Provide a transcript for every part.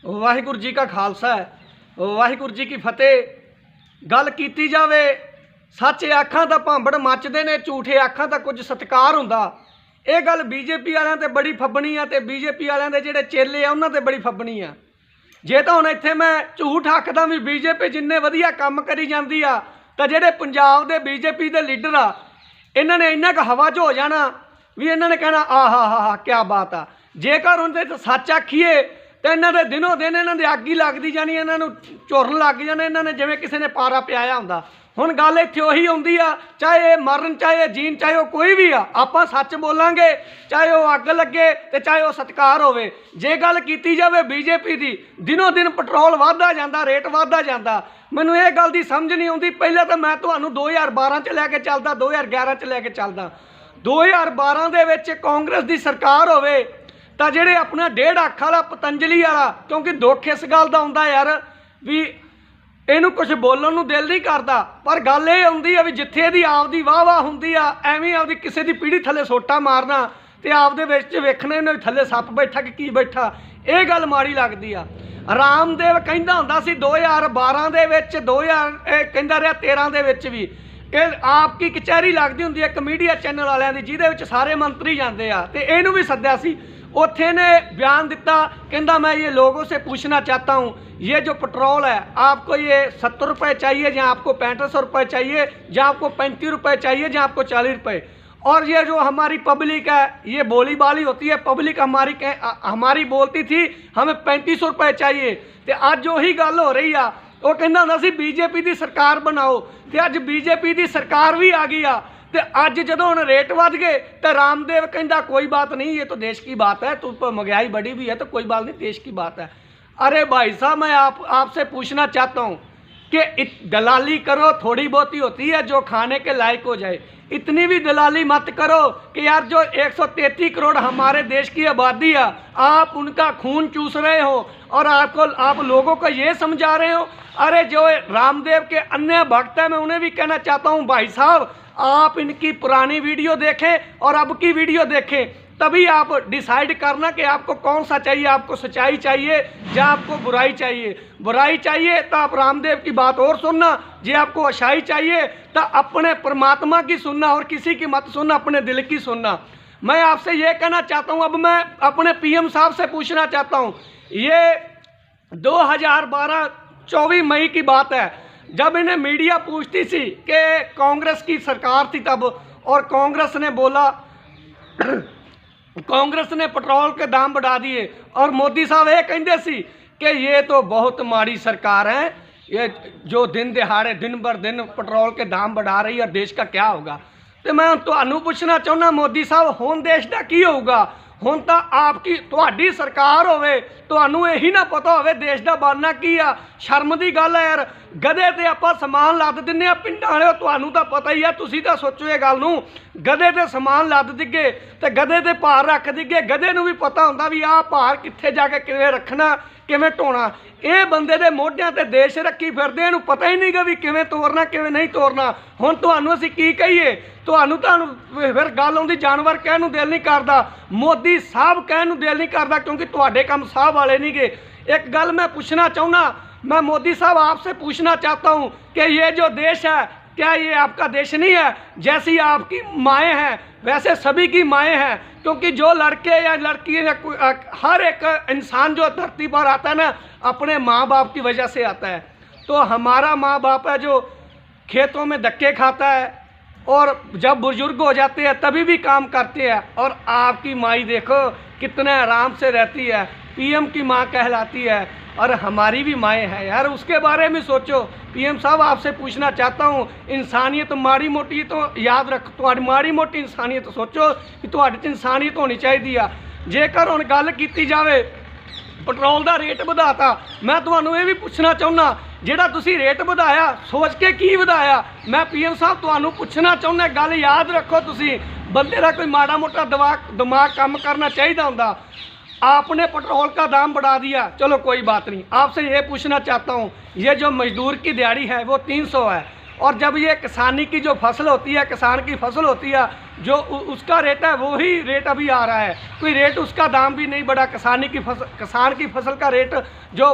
वाहिगुरू जी का खालसा है, वाहिगुरू जी की फतेह। गल कीती जावे, सच आखां तां भांबड़ मचदे ने, झूठे आखां तां कुछ सत्कार हुंदा। ये गल बीजेपी वालियां ते बड़ी फब्बनी आ ते बीजेपी वालियां दे जिहड़े चेले आ उन्हां ते बड़ी फब्बनी आ। जे तां हुण इत्थे मैं झूठ आखदा भी बीजेपी जिन्ने वधिया काम करी जांदी आ तां जिहड़े पंजाब दे बीजेपी दे लीडर आ इन्हां ने इन्ना क हवा च हो जाना भी इन्हां ने कहना हा क्या बात आ। जेकर उनते सच आखीए तो इन्हां दे दिनों दिन इन्हां दे अग ही लगदी जानी, इन्हां नूं झुरन लग जाने, इन्हां ने जिवें किसी ने पारा पियाया हुंदा। हुण गल इत्थे उही आउंदी आ, चाहे मरन चाहे जीन चाहे वो कोई भी आ, आपां सच बोलांगे चाहे वो अग लगे ते चाहे वो सत्कार होवे। जे गल कीती जावे बीजेपी दी, दिनों दिन पेट्रोल वधदा जांदा, रेट वधदा जांदा। मैनूं ये गल दी समझ नहीं आउंदी। पहले तो मैं तुहानूं 2012 च लैके चलदा, 2011 च लैके चलदा। 2012 दे विच कांग्रेस दी सरकार होवे तां जिहड़े अपना 1.5 अख वाला पतंजलि वाला, क्योंकि दुख इस गल दा हुंदा यार भी इहनूं कुछ बोलण नूं दिल नहीं करदा, पर गल ये आउंदी आ भी जिथे इहदी आपदी वाह वाह हुंदी आ एवें आपदी किसी दी पीढ़ी थल्ले सोटा मारना ते आपदे विच वेखना इन्हां थल्ले सप बैठा कि की बैठा, ये गल माड़ी लगदी आ। रामदेव कहंदा हुंदा सी 2012 दे विच, 2000 कहंदा रहा 13 दे विच भी कि आपकी कचहरी लगदी हुंदी है एक मीडिया चैनल वालियां दी जिहदे विच सारे मंत्री जांदे आ ते इहनूं भी सद्दिया सी। उत्थे ने बयान दिता, कहंदा मैं ये लोगों से पूछना चाहता हूँ ये जो पेट्रोल है आपको ये 70 रुपये चाहिए या आपको 6500 रुपये चाहिए या आपको 35 रुपये चाहिए या आपको 40 रुपये। और ये जो हमारी पब्लिक है ये बोली बाली होती है, पब्लिक हमारी बोलती थी हमें 3500 रुपये चाहिए। तो अज वही गल हो रही आ, वो कहंदा हुंदा सी बीजेपी की सरकार बनाओ, तो अज बीजेपी की सरकार भी आ गई आ। तो अज जदों हुण रेट वध गए तो रामदेव कहंदा कोई बात नहीं, ये तो देश की बात है, तो महंगाई बढ़ी भी है तो कोई बात नहीं, देश की बात है। अरे भाई साहब मैं आपसे पूछना चाहता हूँ कि दलाली करो, थोड़ी बहुती होती है जो खाने के लायक हो जाए, इतनी भी दलाली मत करो कि यार जो 133 करोड़ हमारे देश की आबादी है आप उनका खून चूस रहे हो और आप लोगों को ये समझा रहे हो। अरे जो रामदेव के अन्य भक्त हैं मैं उन्हें भी कहना चाहता हूँ भाई साहब आप इनकी पुरानी वीडियो देखें और अब की वीडियो देखें, तभी आप डिसाइड करना कि आपको कौन सा चाहिए, आपको सच्चाई चाहिए या आपको बुराई चाहिए। बुराई चाहिए तो आप रामदेव की बात और सुनना, जे आपको अच्छाई चाहिए तो अपने परमात्मा की सुनना और किसी की मत सुनना, अपने दिल की सुनना। मैं आपसे ये कहना चाहता हूँ, अब मैं अपने पीएम साहब से पूछना चाहता हूँ, ये 2012-24 मई की बात है जब इन्हें मीडिया पूछती थी कि कांग्रेस की सरकार थी तब, और कांग्रेस ने बोला कांग्रेस ने पेट्रोल के दाम बढ़ा दिए और मोदी साहब ये कहते सी कि ये तो बहुत माड़ी सरकार है, ये जो दिन दिहाड़े दिन बर दिन पेट्रोल के दाम बढ़ा रही है और देश का क्या होगा। तो मैं तुहानू पूछना चाहना मोदी साहब हुण देश का की होगा, हुण तो आपकी तुहाडी सरकार होवे तुहानू यही ना पता होवे देश का बनना की आ। शर्म की गल है यार, गधे ते आपां समान लद दिन्ने आ पिंडां वाले, तुहानू तो पता ही है, तुसीं तां सोचो ये गल नूं, गधे ते समान लद दिगे ते गधे ते भार रख दिगे, गधे नूं भी पता हुंदा भी आह भार कित्थे जाके किवें रखना किवें ढोना। ये बंदे दे मोढियां ते देश रखी फिरदे, इहनूं पता ही नहीं गा भी किवें तोरना किवें नहीं तोरना। हुण तुहानू असीं की कहीए, तुहानू फिर गल आउंदी जानवर कहण नूं दिल नहीं करदा, मोदी साहब कहण नूं दिल नहीं करदा क्योंकि तुहाडे काम साहब वाले नहीं गे। एक गल मैं पूछना चाहना, मैं मोदी साहब आपसे पूछना चाहता हूँ कि ये जो देश है क्या ये आपका देश नहीं है? जैसी आपकी माएँ हैं वैसे सभी की माएँ हैं, क्योंकि जो लड़के या लड़की या हर एक इंसान जो धरती पर आता है ना अपने माँ बाप की वजह से आता है। तो हमारा माँ बाप है जो खेतों में धक्के खाता है और जब बुजुर्ग हो जाते हैं तभी भी काम करते हैं, और आपकी माई देखो कितने आराम से रहती है, पीएम की माँ कहलाती है, और हमारी भी माएँ हैं यार, उसके बारे में सोचो। पीएम साहब आपसे पूछना चाहता हूँ, इंसानियत माड़ी मोटी तो याद रख, तुम्हारी माड़ी मोटी इंसानियत सोचो कि तुहाडे च इंसानियत होनी चाहिए। जेकर हुण गल कीती जावे पेट्रोल का रेट वधाता, मैं तुहानू ये भी पूछना चाहुंदा जिहड़ा तुसीं रेट वधाया सोच के की वधाया। मैं पीएम साहब तुहानू पूछना चाहुंदा, गल याद रखो, तुसीं बंदे का कोई माड़ा मोटा दिमाग काम करना चाहिए हुंदा। आपने पेट्रोल का दाम बढ़ा दिया, चलो कोई बात नहीं। आपसे ये पूछना चाहता हूँ, ये जो मजदूर की दिहाड़ी है वो 300 है और जब ये किसानी की जो फसल होती है, किसान की फसल होती है, जो उसका रेट है वही रेट अभी आ रहा है, कोई रेट उसका दाम भी नहीं बढ़ा। किसान की फसल का रेट जो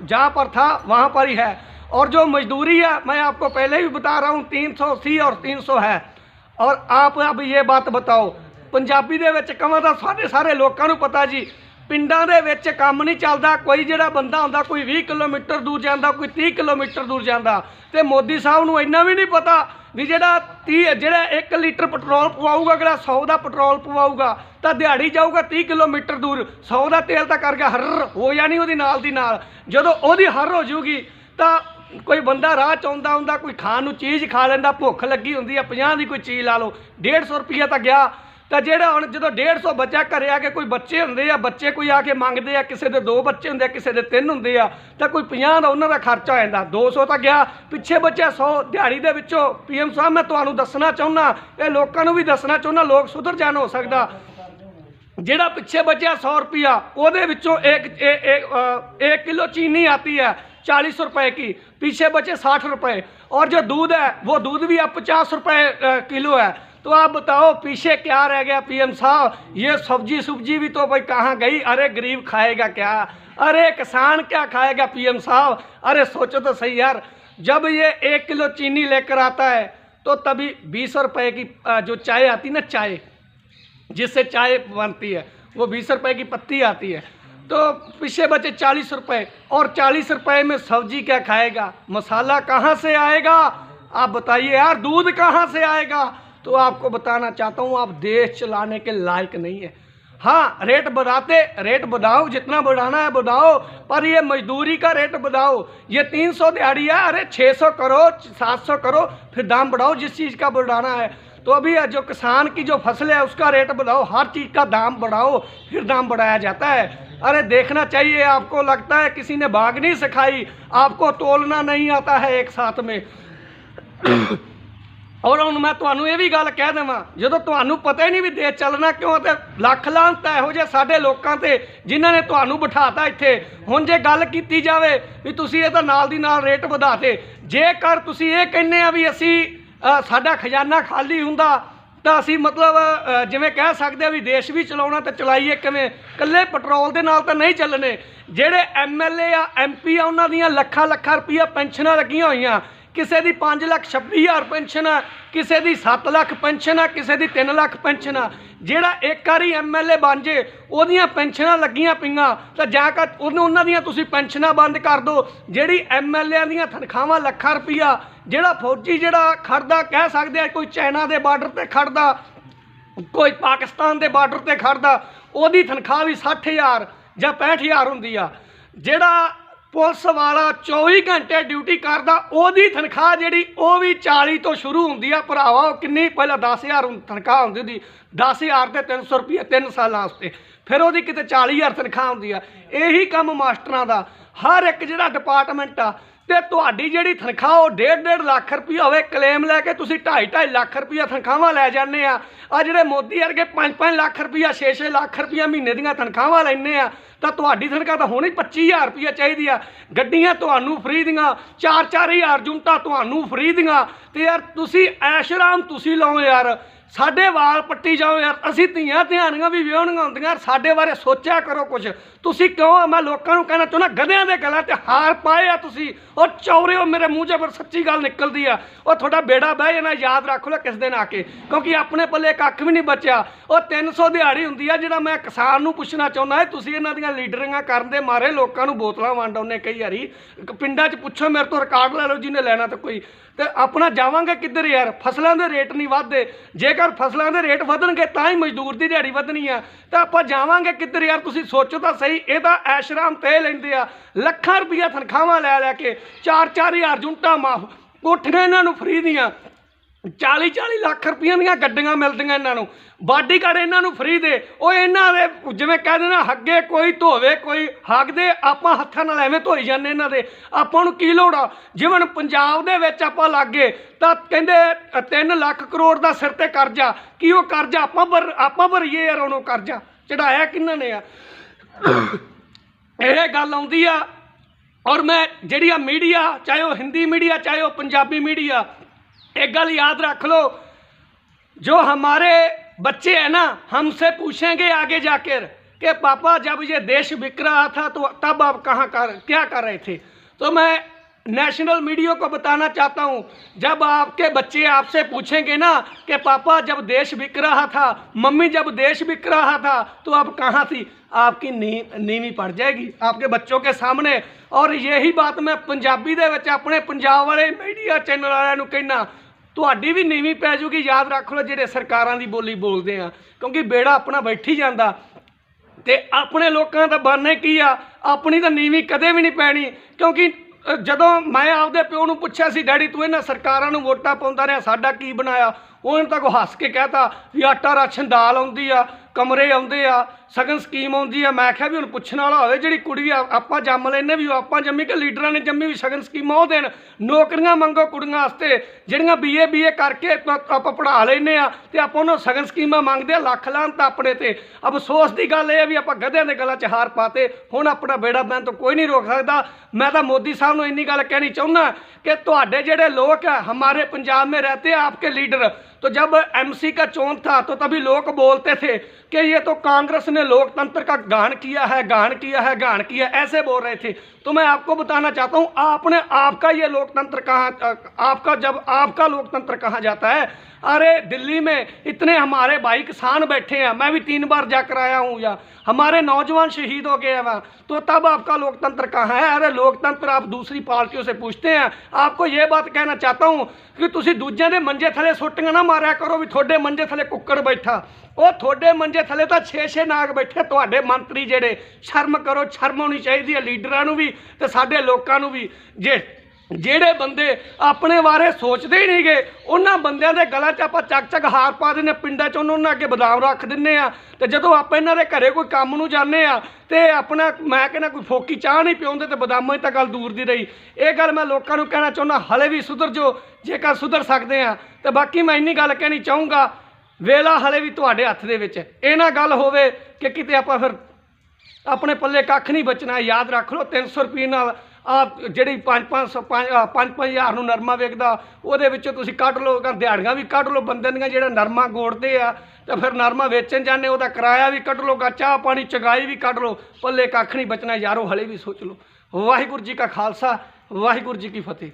जहाँ पर था वहाँ पर ही है। और जो मजदूरी है, मैं आपको पहले ही बता रहा हूँ, 380 और 300 है। और आप अब ये बात बताओ, पंजाबी दे विच कहां दा सारे लोगों को पता जी, पिंडां दे विच काम नहीं चलदा। कोई जिहड़ा बंदा हुंदा कोई 20 किलोमीटर दूर जांदा, कोई 30 किलोमीटर दूर जांदा, ते मोदी साहब नूं इन्ना भी नहीं पता भी ਜਿਹੜਾ 1 लीटर पेट्रोल पवाऊगा, अगला 100 का पेट्रोल पवाऊगा तो दिहाड़ी जाऊगा 30 किलोमीटर दूर, 100 का तेल तो करके हर हो जानी ਉਹਦੀ ਨਾਲ ਦੀ ਨਾਲ। ਜਦੋਂ ਉਹਦੀ हर हो जूगी तो कोई बंदा राह च आउंदा हुंदा, कोई खाण नूं चीज़ खा लैंदा, भुख लगी हुंदी है, 50 की कोई चीज़ ला लो, 150 रुपया तो गया। तो ਜਿਹੜਾ ਹੁਣ ਜਦੋਂ 150 बचा घरे आके कोई बच्चे ਹੁੰਦੇ ਆ, ਬੱਚੇ ਕੋਈ ਆ ਕੇ ਮੰਗਦੇ ਆ, ਕਿਸੇ ਦੇ 2 ਬੱਚੇ ਹੁੰਦੇ ਆ, ਕਿਸੇ ਦੇ 3 ਹੁੰਦੇ ਆ, ਤਾਂ ਕੋਈ 50 ਦਾ ਉਹਨਾਂ ਦਾ ਖਰਚਾ ਹੋ ਜਾਂਦਾ, 200 ਤਾਂ ਗਿਆ, ਪਿੱਛੇ ਬਚਿਆ 100 ਦਿਹਾੜੀ ਦੇ ਵਿੱਚੋਂ। PM ਸਾਹਿਬ ਮੈਂ ਤੁਹਾਨੂੰ ਦੱਸਣਾ ਚਾਹੁੰਦਾ, ਇਹ ਲੋਕਾਂ ਨੂੰ ਵੀ ਦੱਸਣਾ ਚਾਹੁੰਦਾ, ਲੋਕ ਸੁਧਰ ਜਾਣ। ਹੋ ਸਕਦਾ ਜਿਹੜਾ ਪਿੱਛੇ ਬਚਿਆ 100 रुपया, ਉਹਦੇ ਵਿੱਚੋਂ एक किलो चीनी आती है 40 रुपए की, पीछे बचे 60 रुपए। और जो दूध है वो दूध भी अब 50 रुपए किलो है। तो आप बताओ पीछे क्या रह गया PM साहब? ये सब्जी भी तो भाई कहाँ गई? अरे गरीब खाएगा क्या? अरे किसान क्या खाएगा PM साहब? अरे सोचो तो सही यार, जब ये 1 किलो चीनी लेकर आता है तो तभी 20 रुपए की जो चाय आती ना, चाय जिससे चाय बनती है, वो 20 रुपए की पत्ती आती है। तो पीछे बचे 40 रुपए, और 40 रुपए में सब्जी क्या खाएगा? मसाला कहाँ से आएगा? आप बताइए यार, दूध कहाँ से आएगा? तो आपको बताना चाहता हूँ, आप देश चलाने के लायक नहीं है। हाँ, रेट बढ़ाओ, जितना बढ़ाना है बढ़ाओ, पर ये मजदूरी का रेट बढ़ाओ। ये 300 दिहाड़ी है, अरे 600 करो, 700 करो, फिर दाम बढ़ाओ जिस चीज़ का बढ़ाना है। तो अभी जो किसान की जो फसल है उसका रेट बढ़ाओ, हर चीज़ का दाम बढ़ाओ, फिर दाम बढ़ाया जाता है। अरे देखना चाहिए। आपको लगता है किसी ने भागनी सिखाई, आपको तोलना नहीं आता है एक साथ में। और ਹੁਣ मैं ਤੁਹਾਨੂੰ ਇਹ ਵੀ ਗੱਲ ਕਹਿ ਦੇਵਾਂ, ਜਦੋਂ ਤੁਹਾਨੂੰ ਪਤਾ ਹੀ ਨਹੀਂ ਵੀ ਦੇਸ਼ ਚੱਲਣਾ ਕਿਉਂ, ਤੇ ਲੱਖ ਲਾਹਨਤ ਇਹੋ ਜਿਹੇ ਸਾਡੇ ਲੋਕਾਂ ਤੇ ਜਿਨ੍ਹਾਂ ਨੇ ਤੁਹਾਨੂੰ ਬਿਠਾਤਾ ਇੱਥੇ। ਹੁਣ ਜੇ ਗੱਲ ਕੀਤੀ ਜਾਵੇ ਵੀ ਤੁਸੀਂ ਇਹ ਤਾਂ ਨਾਲ ਦੀ ਨਾਲ ਰੇਟ ਵਧਾਤੇ, ਜੇਕਰ ਤੁਸੀਂ ਇਹ ਕਹਿੰਦੇ ਆ ਵੀ ਅਸੀਂ ਸਾਡਾ ਖਜ਼ਾਨਾ ਖਾਲੀ ਹੁੰਦਾ ਤਾਂ ਅਸੀਂ ਮਤਲਬ ਜਿਵੇਂ ਕਹਿ ਸਕਦੇ ਆ ਵੀ ਦੇਸ਼ ਵੀ ਚਲਾਉਣਾ, ਤਾਂ ਚਲਾਈਏ ਕਿਵੇਂ? ਇਕੱਲੇ ਪੈਟਰੋਲ ਦੇ ਨਾਲ ਤਾਂ ਨਹੀਂ ਚੱਲਣੇ। ਜਿਹੜੇ MLA ਆ MP ਆ ਉਹਨਾਂ ਦੀਆਂ ਲੱਖਾਂ ਰੁਪਈਆ ਪੈਨਸ਼ਨਾਂ ਲੱਗੀਆਂ ਹੋਈਆਂ, किसी की 5,26,000 पेंशन है, किसी की 7 लाख पेंशन है, किसी की 3 लाख पेंशन है। ਜਿਹੜਾ एक बारी MLA बन जे ਉਹਦੀਆਂ ਪੈਨਸ਼ਨਾਂ ਲੱਗੀਆਂ ਪਈਆਂ ਤਾਂ ਜਾ ਕੇ ਉਹਨਾਂ ਦੀਆਂ ਤੁਸੀਂ ਪੈਨਸ਼ਨਾਂ ਬੰਦ ਕਰ ਦਿਓ। ਜਿਹੜੀ MLA ਦੀਆਂ ਤਨਖਾਹਾਂ ਲੱਖਾਂ ਰੁਪਈਆ, ਜਿਹੜਾ ਫੌਜੀ ਜਿਹੜਾ ਖੜਦਾ, ਕਹਿ ਸਕਦੇ ਆ ਕੋਈ ਚਾਈਨਾ ਦੇ ਬਾਰਡਰ ਤੇ ਖੜਦਾ, ਕੋਈ ਪਾਕਿਸਤਾਨ ਦੇ ਬਾਰਡਰ ਤੇ ਖੜਦਾ, ਉਹਦੀ ਤਨਖਾਹ ਵੀ 60,000 ਜਾਂ 65,000 ਹੁੰਦੀ ਆ। ਜਿਹੜਾ पुलिस वाला 24 घंटे ड्यूटी करता, ओदी तनख्वाह जी वो भी 40 तो शुरू होंगी है भरावा। किन्नी पहले 10,000 तनख्वाह होंगी थी, 10,000 से 300 रुपये 3 साल वास्ते, फिर वो कितने 40,000 तनख्वाह होंगी है। यही काम मास्टरां दा, हर एक जिहड़ा डिपार्टमेंट आ, तो तुहाडी जिहड़ी तनख्वाह 1.5 लाख रुपया होवे, क्लेम लैके तुसीं 2.5 लाख रुपया तनख्वाहां लै जाने आ जिहड़े मोदी वर्गे 5-5 लाख रुपया 6-6 लाख रुपया महीने दीयां तनख्वाहां लैंदे आ, तो तुहाडी तनख्वाह तो होनी 25,000 रुपया चाहिए। गड्डियां तुहानूं फ्री दियां, 4-4,000 यूनिटां तुहानूं फ्री दियां, तो यार तुसीं ऐशराम तुसीं लाओ यार, साडे वाल पट्टी जाओ यार। असीं धीआं धियानियां भी विआहणियां हुंदियां, साडे बारे सोचा करो कुछ। तुसीं क्यों, मैं लोकां नूं कहना चाहुंदा, गधिआं दे गलां ते हार पाए आ तुसीं, और चौरे हो। मेरे मूँह च सच्ची गल निकलदी आ, और तुहाडा बेड़ा बह जाना, याद रख लो किस दिन आके, क्योंकि अपने पल्ले कख भी नहीं बचिया। और 300 दिहाड़ी हुंदी आ। जिहड़ा मैं किसान नूं पुछना चाहुंदा है, तुसीं इन्हां दीयां लीडरिंगां करन दे मारे लोकां नूं बोतलां वंड आउंदे कई वारी। पिंडां च पुछो, मेरे तो रिकार्ड लै लो जिन्हें लैना, तो कोई तो अपना जावांगे किधर यार? फसलों के रेट नहीं वधदे, जेकर फसलों के रेट वधणगे तां ही मजदूर की दिहाड़ी वधनी है, तो आप जावांगे किधर यार? तुसीं सोचो तो सही। ये तो ऐशराम तय लैंदे आ, ਲੱਖਾਂ रुपया तनख्वाहां लै के 4-4,000 यूनिटां माफ, कोठियां इन्हां नूं फ्री दियां, 40-40 लाख रुपये ਦੀਆਂ ਗੱਡੀਆਂ ਮਿਲਦੀਆਂ ਇਹਨਾਂ ਨੂੰ, ਬਾਡੀਗਾਰਡ ਇਹਨਾਂ ਨੂੰ फ्री ਦੇ। ਉਹ ਇਹਨਾਂ ਦੇ ਜਿਵੇਂ ਕਹਿ ਦੇਣਾ, ਹੱਗੇ ਕੋਈ ਧੋਵੇ ਕੋਈ ਹੱਗਦੇ, ਆਪਾਂ ਹੱਥਾਂ ਨਾਲ ਐਵੇਂ ਧੋਈ ਜਾਂਦੇ ਇਹਨਾਂ ਦੇ, ਆਪਾਂ ਨੂੰ ਕੀ ਲੋੜ ਆ? ਜਿਵੇਂ ਪੰਜਾਬ ਦੇ ਵਿੱਚ ਆਪਾਂ ਲੱਗ ਗਏ ਤਾਂ ਕਹਿੰਦੇ 3 ਲੱਖ ਕਰੋੜ ਦਾ ਸਿਰ ਤੇ ਕਰਜ਼ਾ। ਕੀ ਉਹ ਕਰਜ਼ਾ ਆਪਾਂ ਭਰੀਏ ਯਾਰ? ਉਹਨੂੰ ਕਰਜ਼ਾ ਚੜਾਇਆ ਕਿਹਨਾਂ ਨੇ ਆ? ਇਹ ਗੱਲ ਆਉਂਦੀ ਆ। और मैं ਜਿਹੜੀ ਆ मीडिया, चाहे वो हिंदी मीडिया चाहे वो पंजाबी मीडिया, एक गल याद रख लो, जो हमारे बच्चे हैं ना हमसे पूछेंगे आगे जाकर कि पापा जब ये देश बिक रहा था तो तब आप क्या कर रहे थे। तो मैं नेशनल मीडिया को बताना चाहता हूँ, जब आपके बच्चे आपसे पूछेंगे ना कि पापा जब देश बिक रहा था, मम्मी जब देश बिक रहा था तो आप कहाँ थी, आपकी नीवी पड़ जाएगी आपके बच्चों के सामने। और यही बात मैं पंजाबी दे विच अपने पंजाब वाले मीडिया चैनल वालों नूं कहना, तुहाडी भी नीवी पै जूगी, याद रख लो जिहड़े सरकारां दी बोली बोलदे आ, क्योंकि बेड़ा अपना बैठी जांदा ते अपने लोगों का बनने की आ, अपनी तो नीवी कदे भी नहीं पैनी। क्योंकि जदों मैं आपदे प्यो नूं पुछिया सी डैडी तू इन्हां सरकारां नूं वोटां पाउंदा रहा साडा की बनाया, उन्होंने तो हस के कहता भी आटा राशन दाल आउंदी आ, कमरे आउंदे आ, सगन स्कीम आउंदी आ। मैं आख्या भी हुण पुछण वाला होवे जिहड़ी कुड़ी आपां जम लैने भी आपां जम्मी कि लीडरां ने जम्मी भी सगन स्कीमां ओह देण, नौकरियां मंगो कुड़ियां वास्ते जिहड़ियां BA करके आपां पढ़ा लैने आ ते आपां उन्हां सगन स्कीमां मंगदे आ। लख लानत अपने ते। अफसोस की गल यह है भी आपां गधियां दे गलां च हार पाते, हुण अपना बेड़ा बैन तो कोई नहीं रोक सकता। मैं तो मोदी साहब नूं इन्नी गल कहनी चाहुंदा कि तुहाडे जिहड़े लोग है हमारे पंजाब में रहते हैं आपके लीडर, तो जब MC का चोन था तो तभी लोग बोलते थे कि ये तो कांग्रेस ने लोकतंत्र का गान किया है, गान किया है, गान किया, ऐसे बोल रहे थे। तो मैं आपको बताना चाहता हूँ आपने आपका ये लोकतंत्र कहाँ, आपका जब आपका लोकतंत्र कहाँ जाता है। अरे दिल्ली में इतने हमारे भाई किसान बैठे हैं, मैं भी 3 बार जाकर आया हूँ, या हमारे नौजवान शहीद हो गए हैं वहाँ, तो तब आपका लोकतंत्र कहाँ है। अरे लोकतंत्र आप दूसरी पार्टियों से पूछते हैं। आपको ये बात कहना चाहता हूँ कि तुसी दूजे दे मंजे थले सुट्टियां ना मारिया करो भी थोड़े मंजे थले कुक्कड़ बैठा, वो थोड़े मंजे थले तो 6-6 नाग बैठे तुहाडे मंत्री जेडे। शर्म करो, शर्म होनी चाहिए लीडरां नूं भी ते साडे लोकां नूं भी। ਜਿਹੜੇ ਬੰਦੇ ਆਪਣੇ ਬਾਰੇ ਸੋਚਦੇ ਹੀ ਨਹੀਂ ਗਏ ਉਹਨਾਂ ਬੰਦਿਆਂ ਦੇ ਗਲਾਂ 'ਚ ਆਪਾਂ ਚੱਕ ਹਾਰ ਪਾ ਦਿੰਦੇ, ਪਿੰਡਾਂ 'ਚ ਉਹਨਾਂ ਅੱਗੇ ਬਦਾਮ ਰੱਖ ਦਿੰਦੇ ਆ, ਤੇ ਜਦੋਂ ਆਪਾਂ ਇਹਨਾਂ ਦੇ ਘਰੇ ਕੋਈ ਕੰਮ ਨੂੰ ਜਾਂਦੇ ਆ ਤੇ ਆਪਣਾ ਮੈਂ ਕਹਿੰਦਾ ਕੋਈ ਫੋਕੀ ਚਾਹ ਨਹੀਂ ਪਿਉਂਦੇ ਤੇ ਬਦਾਮਾਂ 'ਚ ਤਾਂ ਗੱਲ ਦੂਰ ਦੀ ਰਹੀ। ਇਹ ਗੱਲ ਮੈਂ ਲੋਕਾਂ ਨੂੰ ਕਹਿਣਾ ਚਾਹੁੰਦਾ, ਹਲੇ ਵੀ ਸੁਧਰ ਜੋ ਜੇਕਰ ਸੁਧਰ ਸਕਦੇ ਆ। ਤੇ ਬਾਕੀ ਮੈਂ ਇੰਨੀ ਗੱਲ ਕਹਿਣੀ ਚਾਹੂੰਗਾ, ਵੇਲਾ ਹਲੇ ਵੀ ਤੁਹਾਡੇ ਹੱਥ ਦੇ ਵਿੱਚ। ਇਹ ਨਾ ਗੱਲ ਹੋਵੇ ਕਿ ਕਿਤੇ ਆਪਾਂ ਫਿਰ ਆਪਣੇ ਪੱਲੇ ਕੱਖ ਨਹੀਂ ਬਚਣਾ। ਯਾਦ ਰੱਖ ਲਓ 300 ਰੁਪਏ ਨਾਲ आप जी 5-5 ਨੂੰ ਨਰਮਾ ਵੇਚਦਾ ਉਹਦੇ ਵਿੱਚੋਂ ਤੁਸੀਂ ਕੱਢ ਲਓ, ਦਿਹਾੜੀਆਂ ਵੀ ਕੱਢ ਲਓ ਬੰਦੇ ਦੀਆਂ ਜਿਹੜਾ ਨਰਮਾ ਗੋੜਦੇ ਆ, ਤੇ ਫਿਰ ਨਰਮਾ ਵੇਚਣ ਜਾਂਦੇ ਉਹਦਾ ਕਿਰਾਇਆ ਵੀ ਕੱਢ ਲਓ, ਚਾਹ ਪਾਣੀ ਚਗਾਈ ਵੀ ਕੱਢ ਲਓ, ਪੱਲੇ ਕੱਖ ਨਹੀਂ ਬਚਣਾ ਯਾਰੋ। ਹਲੇ ਵੀ ਸੋਚ ਲਓ। ਵਾਹਿਗੁਰੂ ਜੀ ਕਾ ਖਾਲਸਾ, ਵਾਹਿਗੁਰੂ ਜੀ ਕੀ ਫਤਿਹ।